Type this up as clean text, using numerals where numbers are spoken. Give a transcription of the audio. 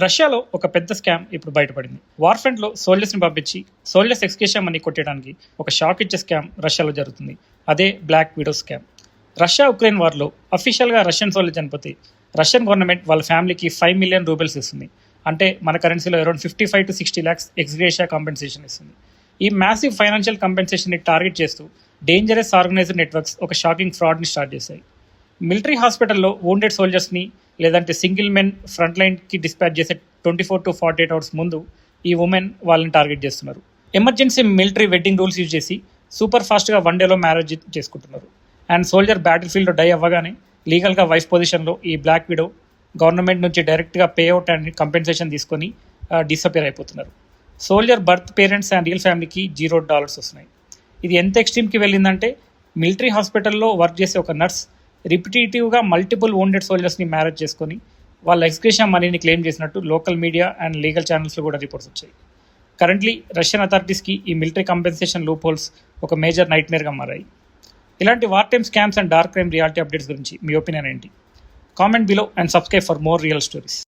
రష్యాలో ఒక పెద్ద స్కామ్ ఇప్పుడు బయటపడింది. వార్ ఫ్రంట్ లో సోల్జర్స్ ని పంపించి సోల్జర్స్ ఎక్స్కేషన్ మనీ కొట్టడానికి ఒక షాక్ ఇచ్చే స్కామ్ రష్యాలో జరుగుతుంది. అదే black widow scam. Russia Ukraine వార్లో అఫీషియల్ గా రష్యన్ సోల్జర్ చనిపోతే రష్యన్ గవర్నమెంట్ వాళ్ళ ఫ్యామిలీకి 5 మిలియన్ రూబెల్స్ ఇస్తుంది. అంటే మన కరెన్సీలో around 55 to 60 lakhs ex gratia compensation ఇస్తుంది. ఈ మ్యాసివ్ ఫైనాన్షియల్ కాంపెన్సేషన్ ని టార్గెట్ చేస్తూ డేంజరస్ ఆర్గనైజ్డ్ నెట్వర్క్స్ ఒక షాకింగ్ ఫ్రాడ్ ని స్టార్ట్ చేశాయి. మిలిటరీ హాస్పిటల్లో వోండెడ్ సోల్జర్స్ని లేదంటే సింగిల్ మెన్ ఫ్రంట్ లైన్కి డిస్పాచ్ చేసే 24 to 48 hours ముందు ఈ ఉమెన్ వాళ్ళని టార్గెట్ చేస్తున్నారు. Emergency military wedding rules use చేసి సూపర్ ఫాస్ట్గా 1 day మ్యారేజ్ చేసుకుంటున్నారు. అండ్ సోల్జర్ బ్యాటిల్ ఫీల్డ్లో డై అవ్వగానే లీగల్గా వైఫ్ పొజిషన్లో ఈ బ్లాక్ విడో గవర్నమెంట్ నుంచి డైరెక్ట్గా పేఅవుట్ అండ్ కంపెన్సేషన్ తీసుకొని డిసపియర్ అయిపోతున్నారు. Soldier birth parents and real ఫ్యామిలీకి $0 వస్తున్నాయి. ఇది ఎంత ఎక్స్ట్రీమ్కి వెళ్ళిందంటే మిలిటరీ హాస్పిటల్లో వర్క్ చేసే ఒక నర్స్ రిపిటేటివ్గా మల్టిపుల్ వోండెడ్ సోల్జర్స్ని మ్యారేజ్ చేసుకొని వాళ్ళ ఎక్స్గ్రేషన్ మనీని క్లెయిమ్ చేసినట్టు లోకల్ మీడియా అండ్ లీగల్ ఛానల్స్లో కూడా రిపోర్ట్స్ వచ్చాయి. కరెంట్లీ రష్యన్ అథారిటీస్కి ఈ మిలిటరీ కంపెన్సేషన్ లూప్ హోల్స్ ఒక మేజర్ నైట్మేర్గా మారాయి. ఇలాంటి war time scams and dark crime reality updates గురించి మీ ఒపీనియన్ ఏంటి? Comment below and subscribe for more real stories.